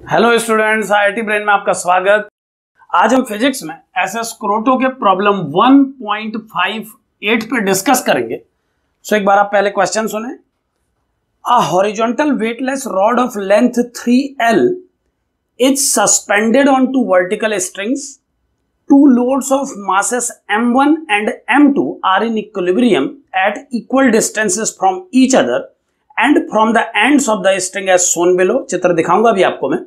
Hello students, IIT brain में आपका स्वागत। आज हम फिजिक्स में एसएस क्रोटो के प्रॉब्लम 1.58 पे डिस्कस करेंगे। सो एक बार आप पहले क्वेश्चन सुने। A horizontal weightless rod of length 3L is suspended on two vertical strings. Two loads of masses m1 and m2 are in equilibrium at equal distances from each other and from the ends of the string as shown below। चित्र दिखाऊंगा अभी आपको मैं।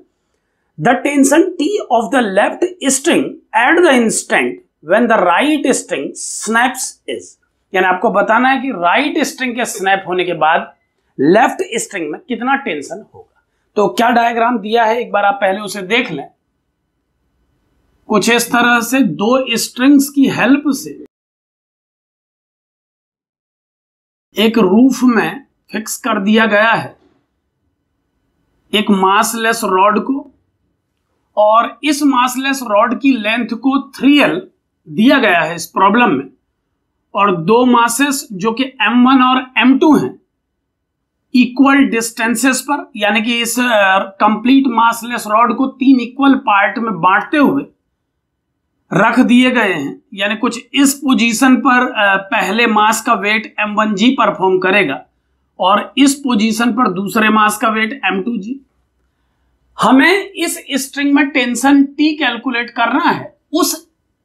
The tension T of the left string at the instant when the right string snaps is, यानी आपको बताना है कि राइट स्ट्रिंग के स्नैप होने के बाद लेफ्ट स्ट्रिंग में कितना टेंशन होगा। तो क्या डायग्राम दिया है एक बार आप पहले उसे देख लें। कुछ इस तरह से दो स्ट्रिंग्स की हेल्प से एक रूफ में फिक्स कर दिया गया है एक मासलेस रॉड को, और इस मासलेस रॉड की लेंथ को 3L दिया गया है इस प्रॉब्लम में, और दो मासेस जो कि m1 और m2 हैं इक्वल डिस्टेंसेस पर, यानी कि इस कंप्लीट मासलेस रॉड को तीन इक्वल पार्ट में बांटते हुए रख दिए गए हैं। यानी कुछ इस पोजीशन पर पहले मास का वेट m1g परफॉर्म करेगा और इस पोजीशन पर दूसरे मास का वेट m2g। हमें इस स्ट्रिंग में टेंशन T कैलकुलेट करना है उस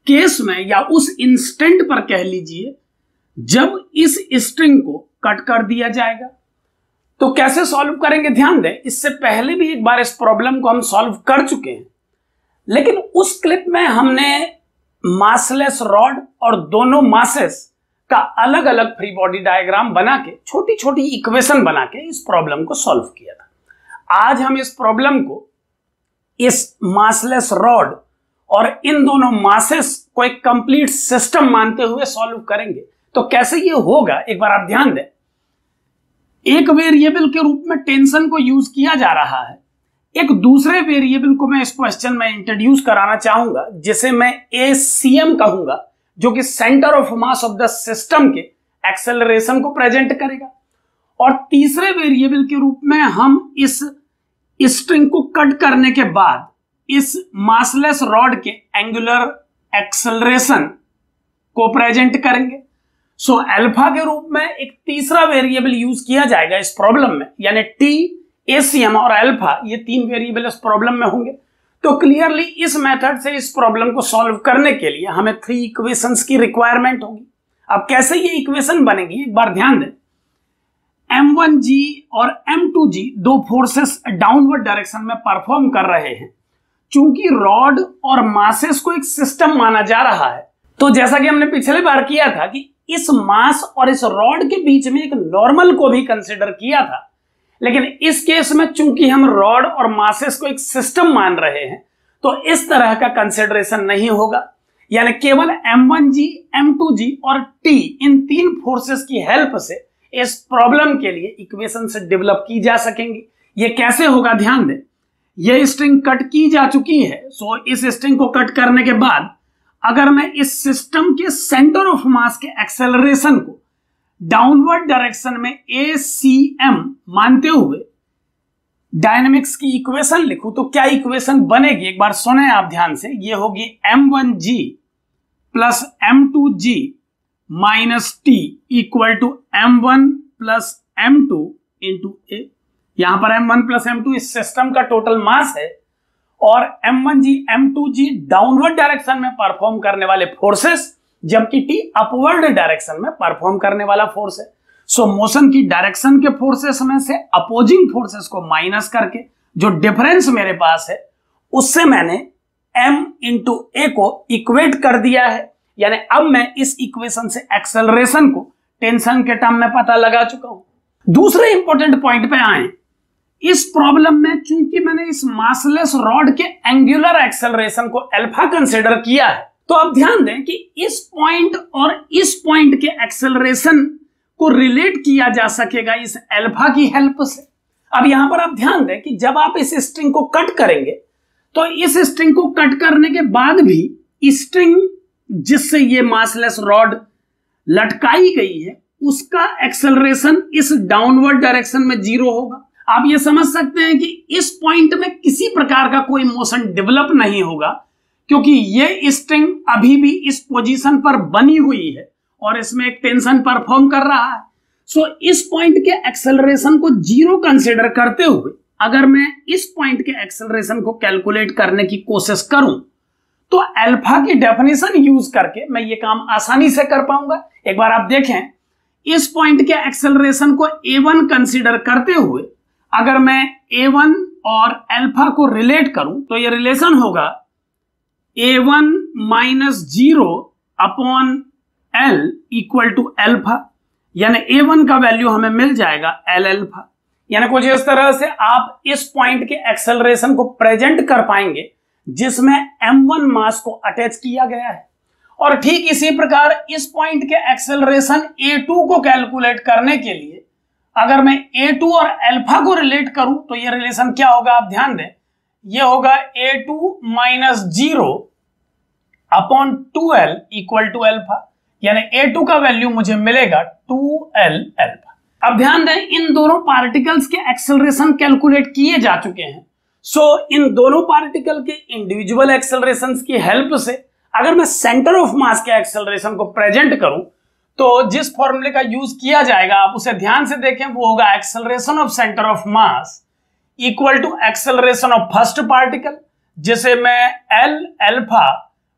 केस में या उस इंस्टेंट पर कह लीजिए जब इस स्ट्रिंग को कट कर दिया जाएगा। तो कैसे सॉल्व करेंगे ध्यान दें, इससे पहले भी एक बार इस प्रॉब्लम को हम सॉल्व कर चुके हैं, लेकिन उस क्लिप में हमने मासलेस रॉड और दोनों मासेस का अलग अलग फ्री बॉडी डायग्राम बना के छोटी छोटी इक्वेशन बना के इस प्रॉब्लम को सॉल्व किया था। आज हम इस प्रॉब्लम को इस मासलेस रॉड और इन दोनों मासेस को एक कंप्लीट सिस्टम मानते हुए सॉल्व करेंगे। तो कैसे ये होगा एक बार आप ध्यान दें। एक वेरिएबल के रूप में टेंशन को यूज किया जा रहा है। एक दूसरे वेरिएबल को मैं इस क्वेश्चन में इंट्रोड्यूस कराना चाहूंगा जिसे मैं ACM कहूंगा, जो कि centre of mass of the system के एक्सेलरेशन को प्रेजेंट करेगा। और तीसरे वेरिएबल के रूप में हम इस स्ट्रिंग को कट करने के बाद इस मासलेस रॉड के एंगुलर एक्सेलरेशन को प्रेजेंट करेंगे। सो अल्फा के रूप में एक तीसरा वेरिएबल यूज किया जाएगा इस प्रॉब्लम में, यानी T, ACM और अल्फा, ये तीन वेरिएबल इस प्रॉब्लम में होंगे। तो क्लियरली इस मेथड से इस प्रॉब्लम को सॉल्व करने के लिए हमें 3 इक्वेशंस की रिक्वायरमेंट होगी। अब कैसे ये इक्वेशन बनेगी एक बार ध्यान दें। m1g और m2g दो फोर्सेस डाउनवर्ड डायरेक्शन में परफॉर्म कर रहे हैं। चूंकि रॉड और मासेस को एक सिस्टम माना जा रहा है, तो जैसा कि हमने पिछले बार किया था कि इस मास और इस रॉड के बीच में एक नॉर्मल को भी कंसिडर किया था, लेकिन इस केस में चूंकि हम रॉड और मासेस को एक सिस्टम मान रहे हैं तो इस तरह का कंसिडरेशन नहीं होगा। यानी केवल m1g, m2g और t इन तीन फोर्सेस की हेल्प से इस प्रॉब्लम के लिए इक्वेशन से डेवलप की जा सकेंगी। ये कैसे होगा ध्यान दें। ये स्ट्रिंग कट की जा चुकी है। सो इस स्ट्रिंग को कट करने के बाद अगर मैं इस सिस्टम के सेंटर ऑफ मास के एक्सेलरेशन को डाउनवर्ड डायरेक्शन में ACM मानते हुए डायनेमिक्स की इक्वेशन लिखूं तो क्या इक्वेशन बनेगी एक बार सुने आप ध्यान से। ये होगी m1g plus m2g minus t equal to m1 plus m2 into a। यहां पर m1 प्लस m2 इस सिस्टम का टोटल मास है और m1g, m2g डाउनवर्ड डायरेक्शन में परफॉर्म करने वाले फोर्सेस, जबकि T अपवर्ड डायरेक्शन में परफॉर्म करने वाला फोर्स है। सो मोशन की डायरेक्शन के फोर्सेस में से अपोजिंग फोर्सेस को माइनस करके जो डिफरेंस मेरे पास है उससे मैंने m इंटू a को इक्वेट कर दिया है। यानी अब मैं इस इक्वेशन से एक्सेलरेशन को टेंशन के टर्म में पता लगा चुका हूं। दूसरे इंपॉर्टेंट पॉइंट पे आए। इस प्रॉब्लम में चूंकि मैंने इस मासलेस रॉड के एंगुलर एक्सेलरेशन को अल्फा कंसीडर किया है, तो अब ध्यान दें कि इस पॉइंट और इस पॉइंट के एक्सेलरेशन को रिलेट किया जा सकेगा इस अल्फा की हेल्प से। अब यहां पर आप ध्यान दें कि जब आप इस स्ट्रिंग को कट करेंगे तो इस स्ट्रिंग को कट करने के बाद भी स्ट्रिंग जिससे ये मासलेस रॉड लटकाई गई है उसका एक्सेलरेशन इस डाउनवर्ड डायरेक्शन में 0 होगा। आप ये समझ सकते हैं कि इस पॉइंट में किसी प्रकार का कोई मोशन डेवलप नहीं होगा, क्योंकि ये स्ट्रिंग अभी भी इस पोजीशन पर बनी हुई है और इसमें एक टेंशन परफॉर्म कर रहा है। सो इस पॉइंट के एक्सेलरेशन को जीरो कंसीडर करते हुए अगर मैं इस पॉइंट के एक्सेलरेशन को कैलकुलेट करने की कोशिश करूं तो अल्फा की डेफिनेशन यूज करके मैं ये काम आसानी से कर पाऊंगा। एक बार आप देखें, इस पॉइंट के एक्सेलरेशन को a1 कंसीडर करते हुए अगर मैं a1 और अल्फा को रिलेट करूं तो ये रिलेशन होगा a1 minus 0 upon l equal to alpha, यानी a1 का वैल्यू हमें मिल जाएगा l अल्फा। यानी कुछ इस तरह से आप इस पॉइंट के एक्सेलरेशन को प्रेजेंट कर पाएंगे जिसमें m1 मास को अटैच किया गया है। और ठीक इसी प्रकार इस पॉइंट के एक्सेलरेशन a2 को कैलकुलेट करने के लिए अगर मैं a2 और अल्फा को रिलेट करूं तो ये रिलेशन क्या होगा, आप ध्यान दें, ये होगा a2 minus 0 upon 2l equal to alpha, यानी a2 का वैल्यू मुझे मिलेगा 2l अल्फा। अब ध्यान दें, इन दोनों पार्टिकल्स के एक्सेलरेशन कैलकुलेट किए जा चुके हैं। सो इन दोनों पार्टिकल के इंडिविजुअल एक्सेलरेशंस की हेल्प से अगर मैं सेंटर ऑफ मास के एक्सेलरेशन को प्रेजेंट करूं तो जिस फॉर्मूले का यूज किया जाएगा आप उसे ध्यान से देखें, वो होगा acceleration of centre of mass equal to acceleration of first particle, जिसे मैं L alpha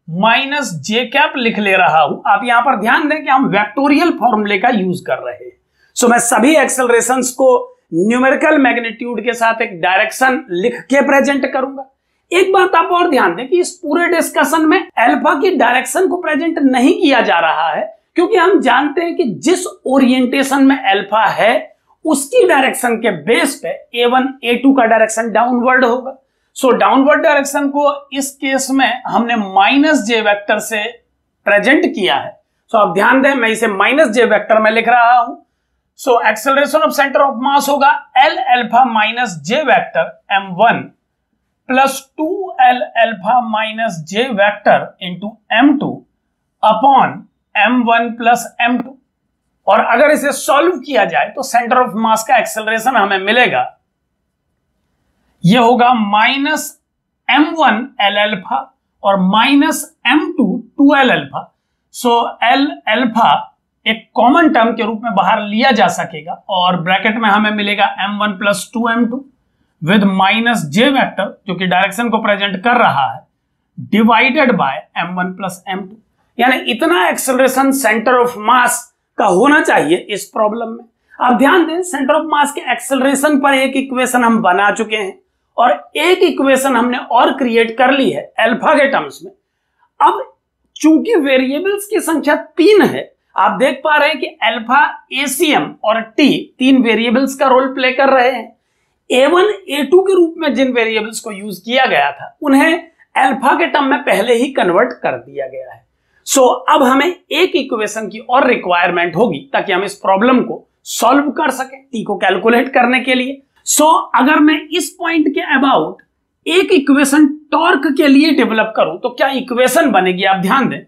minus J cap लिख ले रहा हूं। आप यहां पर ध्यान दें कि हम वेक्टोरियल फॉर्मूले का यूज कर रहे हैं। सो मैं सभी एक्सेलरेशंस को न्यूमेरिकल मैग्नीट्यूड के साथ एक डायरेक्शन लिख के प्रेजेंट करूंगा। एक बात आप और ध्यान दें कि इस पूरे डिस्कशन में अल्फा की डायरेक्शन को प्रेजेंट नहीं किया जा रहा है, क्योंकि हम जानते हैं कि जिस ओरिएंटेशन में अल्फा है उसकी डायरेक्शन के बेस पे a1 a2 का डायरेक्शन डाउनवर्ड होगा। सो डाउनवर्ड डायरेक्शन को इस केस में हमने माइनस जे वेक्टर से प्रेजेंट किया है। सो आप ध्यान दें, मैं इसे माइनस जे वेक्टर में लिख रहा हूं। So acceleration of centre of mass होगा L alpha minus J vector m1 plus 2l alpha minus J vector into m2 upon m1 plus m2। और अगर इसे सॉल्व किया जाए तो सेंटर ऑफ मास का एक्सेलरेशन हमें मिलेगा, यह होगा माइनस m1 l अल्फा और माइनस m2 2l अल्फा। सो l अल्फा एक कॉमन टर्म के रूप में बाहर लिया जा सकेगा और ब्रैकेट में हमें मिलेगा m1 plus 2m2 with minus J vector जो कि डायरेक्शन को प्रेजेंट कर रहा है divided by m1 plus m2। यानी इतना एक्सेलरेशन सेंटर ऑफ मास का होना चाहिए इस प्रॉब्लम में। आप ध्यान दें, सेंटर ऑफ मास के एक्सेलरेशन पर एक इक्वेशन हम बना चुके हैं और एक इक्वेशन हमने और क्रिएट कर ली है अल्फा के टर्म्स में। अब चूंकि वेरिएबल्स की संख्या 3 है, आप देख पा रहे हैं कि अल्फा, एसीएम और टी 3 वेरिएबल्स का रोल प्ले कर रहे हैं। a1 a2 के रूप में जिन वेरिएबल्स को यूज किया गया था उन्हें अल्फा के टर्म में पहले ही कन्वर्ट कर दिया गया है। सो अब हमें एक इक्वेशन की और रिक्वायरमेंट होगी ताकि हम इस प्रॉब्लम को सॉल्व कर सकें टी को कैलकुलेट करने के लिए। सो अगर मैं इस पॉइंट के अबाउट एक इक्वेशन टॉर्क के लिए डेवलप करूं तो क्या इक्वेशन बनेगी, आप ध्यान दें।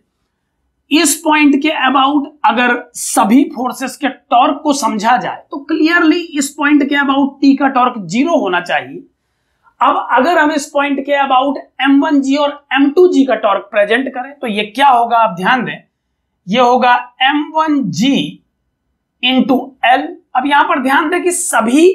इस पॉइंट के अबाउट अगर सभी फोर्सेस के टॉर्क को समझा जाए तो क्लियरली इस पॉइंट के अबाउट टी का टॉर्क 0 होना चाहिए। अब अगर हम इस पॉइंट के अबाउट m1g और m2g का टॉर्क प्रेजेंट करें तो ये क्या होगा, आप ध्यान दें, ये होगा m1g इंटू l। अब यहां पर ध्यान दें कि सभी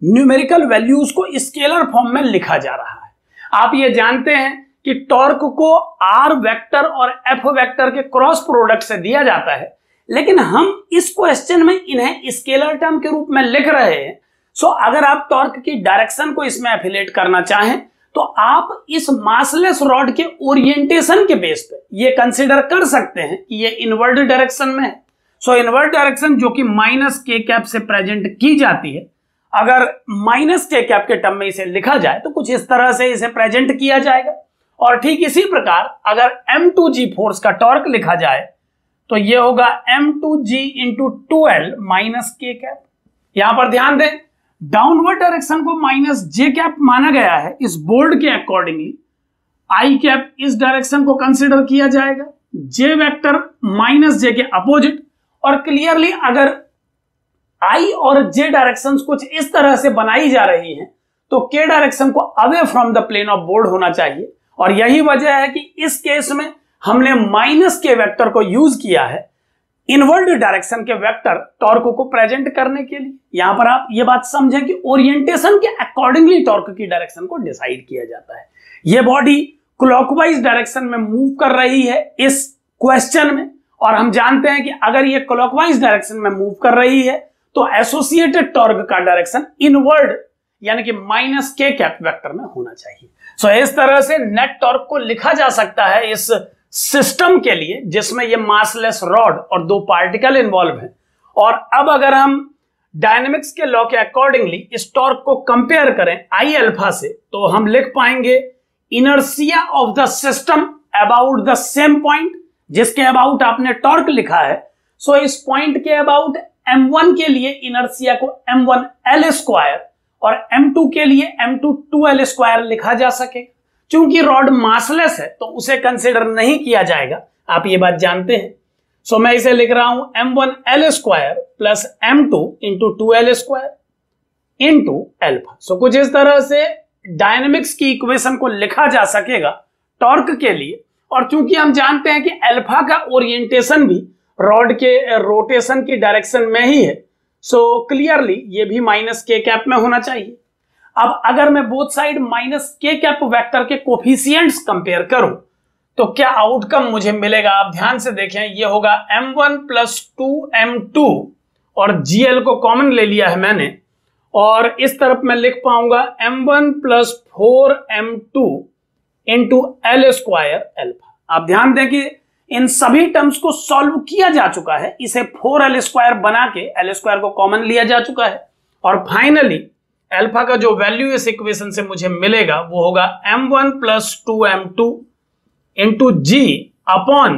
न्यूमेरिकल वैल्यूज को स्केलर फॉर्म में लिखा जा रहा है। आप ये जानते हैं कि टॉर्क को r वेक्टर और f वेक्टर के क्रॉस प्रोडक्ट से दिया जाता है, लेकिन हम इस क्वेश्चन में इन्हें स्केलर टर्म के रूप में लिख रहे हैं। सो अगर आप टॉर्क की डायरेक्शन को इसमें एफिलेट करना चाहें तो आप इस मासलेस रॉड के ओरिएंटेशन के बेस पे ये कंसीडर कर सकते हैं कि ये इनवर्ड डायरेक्शन में है। सो इनवर्ड डायरेक्शन जो कि माइनस के कैप से प्रेजेंट की जाती है, अगर माइनस के कैप के टर्म में इसे लिखा जाए तो कुछ इस तरह से इसे प्रेजेंट किया जाएगा। और ठीक इसी प्रकार अगर m2g फोर्स का टॉर्क लिखा जाए तो ये होगा m2g इंटू 2l माइनस के कैप। यहां पर ध्यान दें, डाउनवर्ड डायरेक्शन को माइनस जे कैप माना गया है। इस बोर्ड के अकॉर्डिंगली आई कैप इस डायरेक्शन को कंसीडर किया जाएगा, जे वेक्टर माइनस जे के अपोजिट। और क्लियरली अगर आई और जे डायरेक्शंस कुछ इस तरह से बनाई जा रही हैं, तो के डायरेक्शन को away from the plane of board होना चाहिए। और यही वजह है कि इस केस में हमने माइनस के वेक्टर को यूज किया है इनवर्ड डायरेक्शन के वेक्टर टॉर्क को प्रेजेंट करने के लिए। यहां पर आप ये बात समझें कि ओरिएंटेशन के अकॉर्डिंगली टॉर्क की डायरेक्शन को डिसाइड किया जाता है। ये बॉडी क्लॉकवाइज डायरेक्शन में मूव कर रही है इस क्वेश्चन में, और हम जानते हैं कि अगर ये क्लॉकवाइज डायरेक्शन में मूव कर रही है तो एसोसिएटेड टॉर्क का डायरेक्शन इनवर्ड यानी कि माइनस के कैप वेक्टर में होना चाहिए। सो इस तरह से नेट टॉर्क को लिखा जा सकता है इस सिस्टम के लिए जिसमें ये मासलेस रॉड और दो पार्टिकल इन्वॉल्व हैं। और अब अगर हम डायनेमिक्स के लॉ के अकॉर्डिंगली इस टॉर्क को कंपेयर करें आई अल्फा से, तो हम लिख पाएंगे inertia of the system about the same point, जिसके अबाउट आपने टॉर्क लिखा है। सो इस पॉइंट के अबाउट m1 के लिए इनर्शिया को m1 L स्क्वायर और m2 के लिए m2 2L स्क्वायर लिखा जा सके। चूंकि रॉड मासलेस है तो उसे कंसिडर नहीं किया जाएगा, आप ये बात जानते हैं। सो मैं इसे लिख रहा हूं m1 L square plus m2 into 2L square into alpha. So कुछ इस तरह से डायनेमिक्स की इक्वेशन को लिखा जा सकेगा टॉर्क के लिए। और चूंकि हम जानते हैं कि अल्फा का ओरिएंटेशन भी रॉड के रोटेशन की डायरेक्शन में ही है, सो क्लियरली ये भी माइनस के कैप में होना चाहिए। अब अगर मैं बोथ साइड माइनस के कैप वेक्टर के कोफिशिएंट्स कंपेयर करूं तो क्या आउटकम मुझे मिलेगा, आप ध्यान से देखें। ये होगा m1 प्लस 2m2 और gl को कॉमन ले लिया है मैंने, और इस तरफ मैं लिख पाऊंगा m1 plus 4m2 into L square alpha. आप ध्यान दें कि इन सभी टर्म्स को सॉल्व किया जा चुका है, इसे 4L स्क्वायर बना के एल स्क्वायर को कॉमन लिया जा चुका है, और फाइनली अल्फा का जो वैल्यू इस इक्वेशन से मुझे मिलेगा वो होगा m1 plus 2m2 into g upon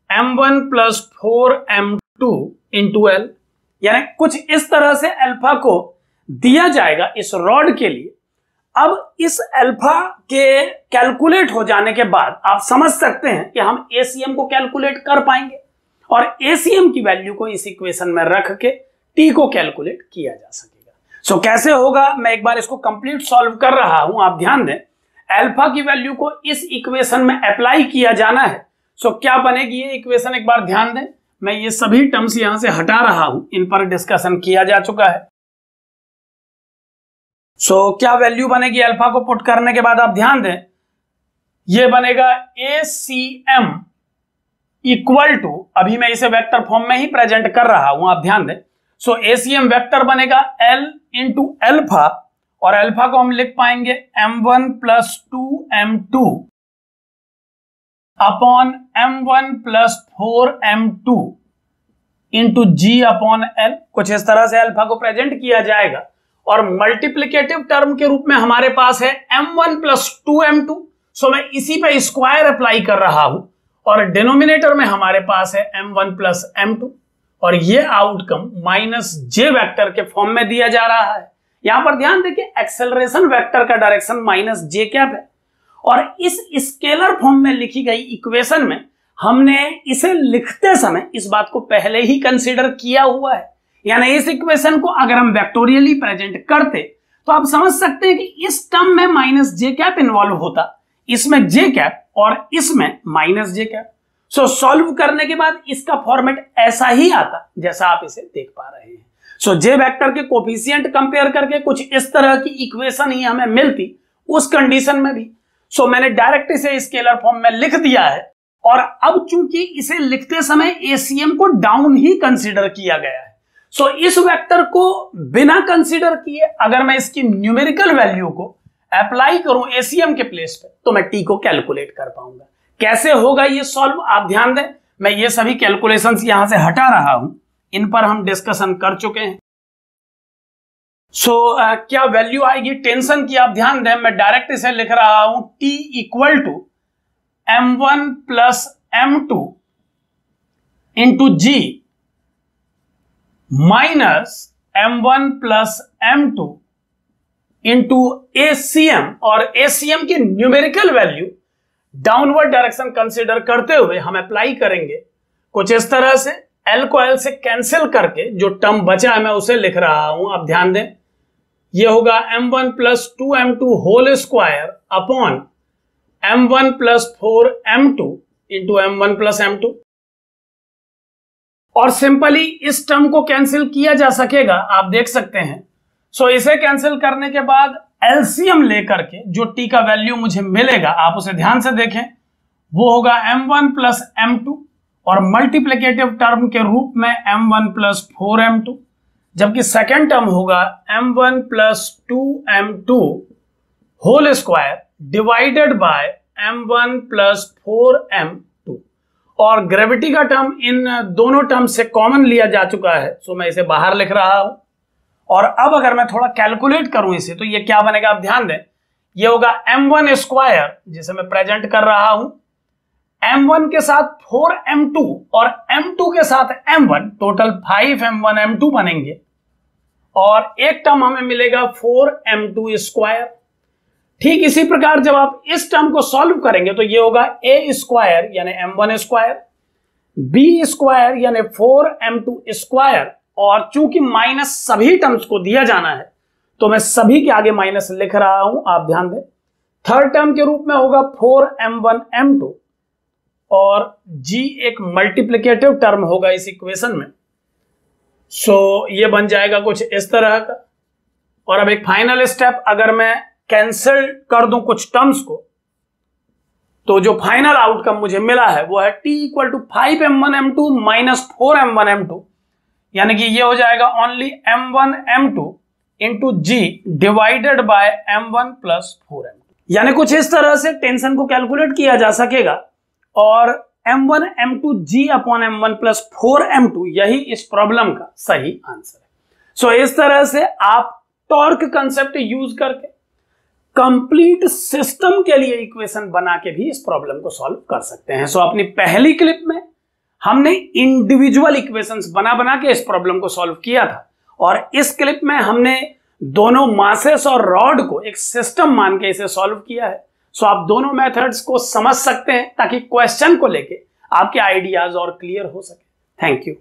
m1 plus 4m2 into L. यानी कुछ इस तरह से अल्फा को दिया जाएगा इस रॉड के लिए। अब इस अल्फा के कैलकुलेट हो जाने के बाद आप समझ सकते हैं कि हम एसीएम को कैलकुलेट कर पाएंगे, और एसीएम की वैल्यू को इस इक्वेशन में रख के टी को कैलकुलेट किया जा सकेगा। सो कैसे होगा, मैं एक बार इसको कंप्लीट सॉल्व कर रहा हूं, आप ध्यान दें। अल्फा की वैल्यू को इस इक्वेशन में अप्लाई किया जाना है। सो क्या बनेगी ये इक्वेशन, एक बार ध्यान दें। मैं ये सभी टर्म्स यहां से हटा रहा हूं, इन पर डिस्कशन किया जा चुका है। सो क्या वैल्यू बनेगी अल्फा को पुट करने के बाद, आप ध्यान दें। ये बनेगा ACM इक्वल टू, अभी मैं इसे वेक्टर फॉर्म में ही प्रेजेंट कर रहा हूं, आप ध्यान दें। सो ACM वेक्टर बनेगा L इंटू अल्फा, और अल्फा को हम लिख पाएंगे m1 plus 2m2 upon m1 plus 4m2 into g upon l। कुछ इस तरह से अल्फा को प्रेजेंट किया जाएगा, और मल्टीप्लिकेटिव टर्म के रूप में हमारे पास है m1 प्लस 2m2। सो मैं इसी पे स्क्वायर अप्लाई कर रहा हूं, और डिनोमिनेटर में हमारे पास है m1 प्लस m2, और ये आउटकम माइनस जे वेक्टर के फॉर्म में दिया जा रहा है। यहां पर ध्यान देखिए, एक्सेलरेशन वेक्टर का डायरेक्शन माइनस जे कैप है, और इस स्केलर फॉर्म में लिखी गई इक्वेशन में हमने इसे लिखते समय इस बात को पहले ही कंसीडर किया हुआ है। यानी इस इक्वेशन को अगर हम वेक्टोरियली प्रेजेंट करते तो आप समझ सकते हैं कि इस टर्म में माइनस जे कैप इन्वॉल्व होता, इसमें जे कैप और इसमें माइनस जे कैप। सो सॉल्व करने के बाद इसका फॉर्मेट ऐसा ही आता जैसा आप इसे देख पा रहे हैं। सो जे वेक्टर के कोफिशिएंट कंपेयर करके कुछ इस तरह की इक्वेशन ही हमें मिलती उस कंडीशन में भी। सो मैंने डायरेक्ट इसे स्केलर फॉर्म में लिख दिया है, और अब चूंकि इसे लिखते समय एसीएम को डाउन ही कंसीडर किया गया है। सो इस वेक्टर को बिना कंसीडर किए अगर मैं इसकी न्यूमेरिकल वैल्यू को अप्लाई करूं एसीएम के प्लेस पे, तो मैं टी को कैलकुलेट कर पाऊंगा। कैसे होगा ये सॉल्व, आप ध्यान दें। मैं ये सभी कैलकुलेशंस यहां से हटा रहा हूं, इन पर हम डिस्कशन कर चुके हैं। क्या वैल्यू आएगी टेंशन की, आप ध्यान दें। मैं डायरेक्ट इसे लिख रहा हूं T equal to m1 plus m2 into G minus m1 plus m2 into ACM, और ACM की numerical value downward direction consider करते हुए हम अप्लाई करेंगे कुछ इस तरह से एल को एल से कैंसिल करके जो टर्म बचा है मैं उसे लिख रहा हूं, आप ध्यान दें। यह होगा m1 plus 2m2 whole square upon m1 plus 4m2 into m1 plus m2। और सिंपली इस टर्म को कैंसिल किया जा सकेगा, आप देख सकते हैं। सो इसे कैंसिल करने के बाद एलसीएम लेकर के जो टी का वैल्यू मुझे मिलेगा, आप उसे ध्यान से देखें, वो होगा m1 प्लस m2 और मल्टीप्लिकेटिव टर्म के रूप में m1 प्लस 4m2, जबकि सेकेंड टर्म होगा m1 plus 2m2 whole square divided by m1 plus 4m2। और ग्रेविटी का टर्म इन दोनों टर्म से कॉमन लिया जा चुका है, सो मैं इसे बाहर लिख रहा हूं। और अब अगर मैं थोड़ा कैलकुलेट करूं इसे, तो ये क्या बनेगा, आप ध्यान दें। ये होगा m1 स्क्वायर जिसे मैं प्रेजेंट कर रहा हूं, m1 के साथ 4m2 और m2 के साथ m1, टोटल 5m1 m2 बनेंगे। और एक टर्म हमें मिलेगा 4m2 स्क्वायर। ठीक इसी प्रकार जब आप इस टर्म को सॉल्व करेंगे तो ये होगा a स्क्वायर यानी m1 स्क्वायर, b स्क्वायर यानी 4m2 स्क्वायर, और चूंकि माइनस सभी टर्म्स को दिया जाना है तो मैं सभी के आगे माइनस लिख रहा हूं, आप ध्यान दें। थर्ड टर्म के रूप में होगा 4m1 m2 और g एक मल्टीप्लिकेटिव टर्म होगा इस इक्वेशन में। सो ये बन जाएगा कुछ इस तरह का। और अब एक फाइनल स्टेप, अगर मैं कैंसिल कर दूं कुछ टर्म्स को, तो जो फाइनल आउटकम मुझे मिला है वो है t equal to 5m1 m2 minus 4m1 m2, यानी कि ये हो जाएगा only m1 m2 into G divided by m1 plus 4m2। यानी कुछ इस तरह से टेंशन को कैलकुलेट किया जा सकेगा और m1 m2 g upon m1 plus 4m2 यही इस प्रॉब्लम का सही आंसर है। सो इस तरह से आप टॉर्क कंसेप्ट यूज करके कंप्लीट सिस्टम के लिए इक्वेशन बना के भी इस प्रॉब्लम को सॉल्व कर सकते हैं। सो अपनी पहली क्लिप में हमने इंडिविजुअल इक्वेशंस बना बना के इस प्रॉब्लम को सॉल्व किया था, और इस क्लिप में हमने दोनों मासेस और रॉड को एक सिस्टम मान के इसे सॉल्व किया है। सो आप दोनों मेथड्स को समझ सकते हैं ताकि क्वेश्चन को लेके आपके आइडियाज और क्लियर हो सके। Thank you.